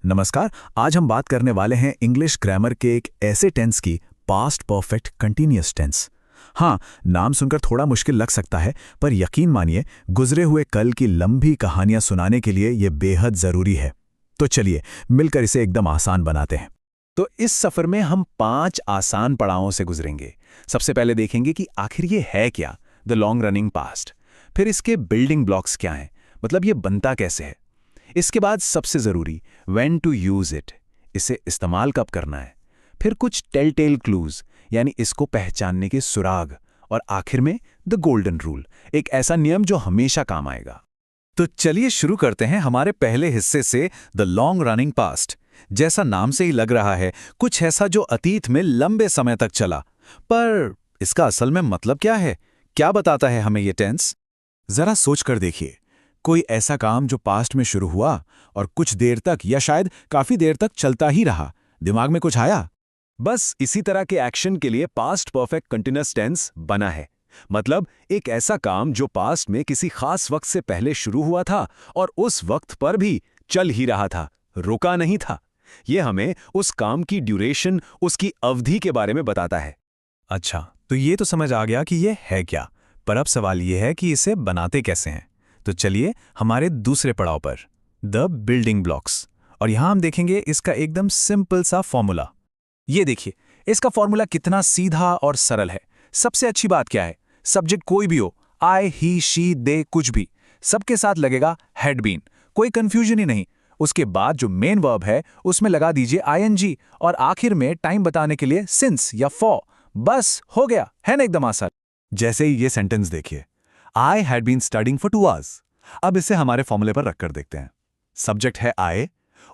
नमस्कार। आज हम बात करने वाले हैं इंग्लिश ग्रामर के एक ऐसे टेंस की, पास्ट परफेक्ट कंटीन्यूअस टेंस। हाँ, नाम सुनकर थोड़ा मुश्किल लग सकता है, पर यकीन मानिए गुजरे हुए कल की लंबी कहानियां सुनाने के लिए ये बेहद ज़रूरी है। तो चलिए मिलकर इसे एकदम आसान बनाते हैं। तो इस सफ़र में हम 5 आसान पड़ावों से गुजरेंगे। सबसे पहले देखेंगे कि आखिर ये है क्या, द लॉन्ग रनिंग पास्ट। फिर इसके बिल्डिंग ब्लॉक्स क्या हैं, मतलब ये बनता कैसे है। इसके बाद सबसे ज़रूरी, व्हेन टू यूज़ इट, इसे इस्तेमाल कब करना है। फिर कुछ टेल टेल क्लूज़, यानी इसको पहचानने के सुराग। और आखिर में द गोल्डन रूल, एक ऐसा नियम जो हमेशा काम आएगा। तो चलिए शुरू करते हैं हमारे पहले हिस्से से, द लॉन्ग रनिंग पास्ट। जैसा नाम से ही लग रहा है, कुछ ऐसा जो अतीत में लंबे समय तक चला। पर इसका असल में मतलब क्या है, क्या बताता है हमें ये टेंस? जरा सोच कर देखिए, कोई ऐसा काम जो पास्ट में शुरू हुआ और कुछ देर तक या शायद काफी देर तक चलता ही रहा। दिमाग में कुछ आया? बस इसी तरह के एक्शन के लिए पास्ट परफेक्ट कंटीन्यूअस टेंस बना है। मतलब एक ऐसा काम जो पास्ट में किसी खास वक्त से पहले शुरू हुआ था और उस वक्त पर भी चल ही रहा था, रुका नहीं था। यह हमें उस काम की ड्यूरेशन, उसकी अवधि के बारे में बताता है। अच्छा, तो ये तो समझ आ गया कि ये है क्या, पर अब सवाल ये है कि इसे बनाते कैसे हैं। तो चलिए हमारे दूसरे पड़ाव पर, द बिल्डिंग ब्लॉक्स। और यहां हम देखेंगे इसका एकदम सिंपल सा फॉर्मूला। ये देखिए, इसका फॉर्मूला कितना सीधा और सरल है। सबसे अच्छी बात क्या है, सब्जेक्ट कोई भी हो, आई, ही, शी, दे, कुछ भी, सबके साथ लगेगा हैड बीन। कोई कंफ्यूजन ही नहीं। उसके बाद जो मेन वर्ब है उसमें लगा दीजिए आईएनजी, और आखिर में टाइम बताने के लिए सिंस या फॉर। बस हो गया, है ना एकदम आसान। जैसे ही ये सेंटेंस देखिए, I had been studying for 2 hours। अब इसे हमारे फॉर्मूले पर रखकर देखते हैं। सब्जेक्ट है आई,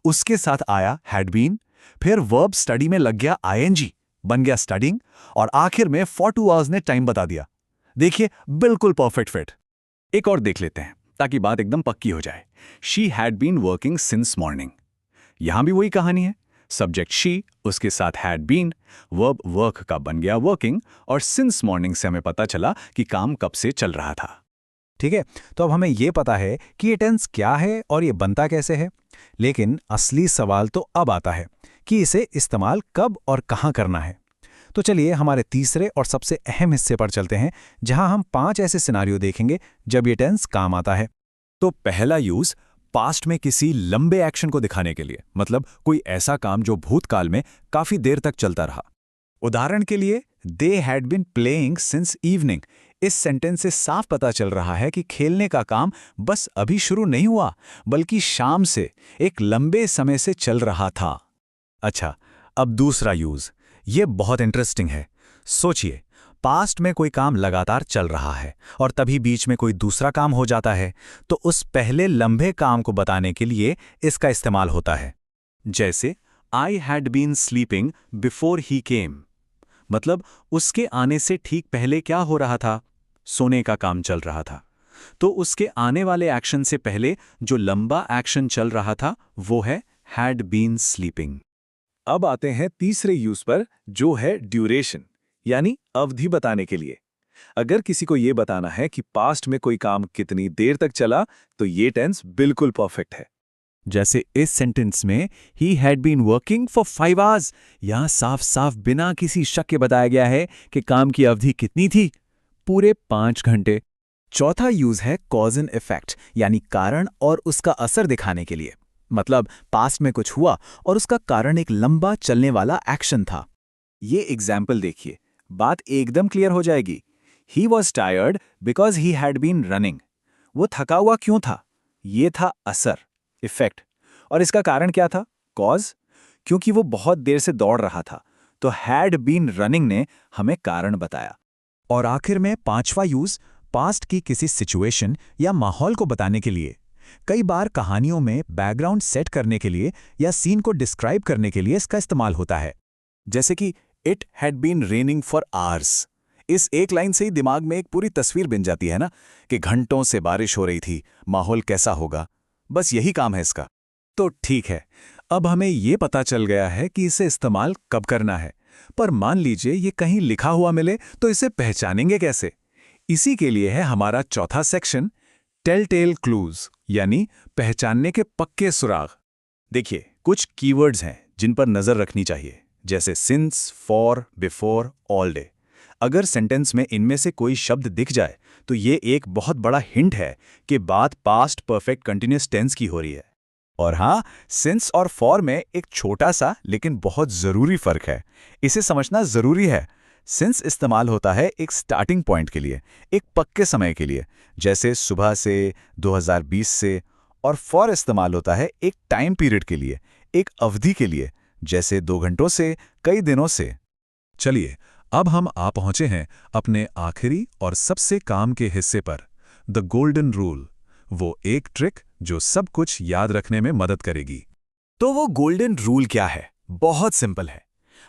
उसके साथ आया हैड बीन, फिर वर्ब स्टडी में लग गया आईएनजी, बन गया स्टडिंग, और आखिर में फॉर 2 hours ने टाइम बता दिया। देखिए, बिल्कुल परफेक्ट फिट। एक और देख लेते हैं ताकि बात एकदम पक्की हो जाए। She had been working since morning. यहां भी वही कहानी है। सब्जेक्ट शी, उसके साथ हैड बीन, वर्ब वर्क का बन गया वर्किंग, और सिंस मॉर्निंग से हमें पता चला कि काम कब से चल रहा था। ठीक है, तो अब हमें यह पता है कि ये टेंस क्या है और ये बनता कैसे है। लेकिन असली सवाल तो अब आता है कि इसे इस्तेमाल कब और कहां करना है। तो चलिए हमारे तीसरे और सबसे अहम हिस्से पर चलते हैं, जहां हम 5 ऐसे सिनारियो देखेंगे जब ये टेंस काम आता है। तो पहला यूज, पास्ट में किसी लंबे एक्शन को दिखाने के लिए, मतलब कोई ऐसा काम जो भूतकाल में काफी देर तक चलता रहा। उदाहरण के लिए, they had been playing since evening. इस सेंटेंस से साफ पता चल रहा है कि खेलने का काम बस अभी शुरू नहीं हुआ, बल्कि शाम से, एक लंबे समय से चल रहा था। अच्छा, अब दूसरा यूज, ये बहुत इंटरेस्टिंग है। सोचिए, पास्ट में कोई काम लगातार चल रहा है और तभी बीच में कोई दूसरा काम हो जाता है, तो उस पहले लंबे काम को बताने के लिए इसका इस्तेमाल होता है। जैसे, I had been sleeping before he came. मतलब उसके आने से ठीक पहले क्या हो रहा था, सोने का काम चल रहा था। तो उसके आने वाले एक्शन से पहले जो लंबा एक्शन चल रहा था वो है हैड बीन स्लीपिंग। अब आते हैं तीसरे यूज पर, जो है ड्यूरेशन, यानी अवधि बताने के लिए। अगर किसी को यह बताना है कि पास्ट में कोई काम कितनी देर तक चला, तो ये टेंस बिल्कुल परफेक्ट है। जैसे इस सेंटेंस में, he had been working for 5 hours। यहां साफ साफ बिना किसी शक के बताया गया है कि काम की अवधि कितनी थी, पूरे 5 घंटे। चौथा यूज है कॉज एंड इफेक्ट, यानी कारण और उसका असर दिखाने के लिए। मतलब पास्ट में कुछ हुआ और उसका कारण एक लंबा चलने वाला एक्शन था। ये एग्जाम्पल देखिए, बात एकदम क्लियर हो जाएगी। He was tired because he had been running. वो थका हुआ क्यों था, ये था असर, इफेक्ट। और इसका कारण क्या था, कॉज, क्योंकि वो बहुत देर से दौड़ रहा था। तो हैड बीन रनिंग ने हमें कारण बताया। और आखिर में पांचवा यूज, पास्ट की किसी सिचुएशन या माहौल को बताने के लिए। कई बार कहानियों में बैकग्राउंड सेट करने के लिए या सीन को डिस्क्राइब करने के लिए इसका इस्तेमाल होता है। जैसे कि it had been raining for hours. इस एक लाइन से ही दिमाग में एक पूरी तस्वीर बन जाती है ना, कि घंटों से बारिश हो रही थी, माहौल कैसा होगा। बस यही काम है इसका। तो ठीक है, अब हमें ये पता चल गया है कि इसे इस्तेमाल कब करना है। पर मान लीजिए ये कहीं लिखा हुआ मिले, तो इसे पहचानेंगे कैसे? इसी के लिए है हमारा चौथा सेक्शन, टेल टेल क्लूज, यानी पहचानने के पक्के सुराग। देखिए, कुछ कीवर्ड्स हैं जिन पर नज़र रखनी चाहिए, जैसे since, for, before, all day. अगर सेंटेंस में इनमें से कोई शब्द दिख जाए तो ये एक बहुत बड़ा हिंट है कि बात पास्ट परफेक्ट कंटिन्यूअस टेंस की हो रही है। और हाँ, सिंस और फॉर में एक छोटा सा लेकिन बहुत ज़रूरी फ़र्क है। इसे समझना ज़रूरी है। सिंस इस्तेमाल होता है एक स्टार्टिंग पॉइंट के लिए, एक पक्के समय के लिए, जैसे सुबह से, 2020 से। और फॉर इस्तेमाल होता है एक टाइम पीरियड के लिए, एक अवधि के लिए, जैसे 2 घंटों से, कई दिनों से। चलिए, अब हम आ पहुंचे हैं अपने आखिरी और सबसे काम के हिस्से पर, द गोल्डन रूल। वो एक ट्रिक जो सब कुछ याद रखने में मदद करेगी। तो वो गोल्डन रूल क्या है? बहुत सिंपल है।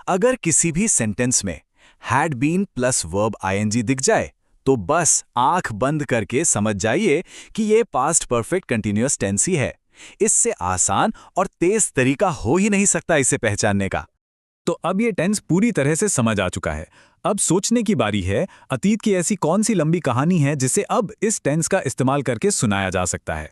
अगर किसी भी सेंटेंस में had been plus verb ING दिख जाए तो बस आंख बंद करके समझ जाइए कि ये पास्ट परफेक्ट कंटीन्यूअस टेंस ही है। इससे आसान और तेज तरीका हो ही नहीं सकता इसे पहचानने का। तो अब ये टेंस पूरी तरह से समझ आ चुका है। अब सोचने की बारी है, अतीत की ऐसी कौन सी लंबी कहानी है जिसे अब इस टेंस का इस्तेमाल करके सुनाया जा सकता है।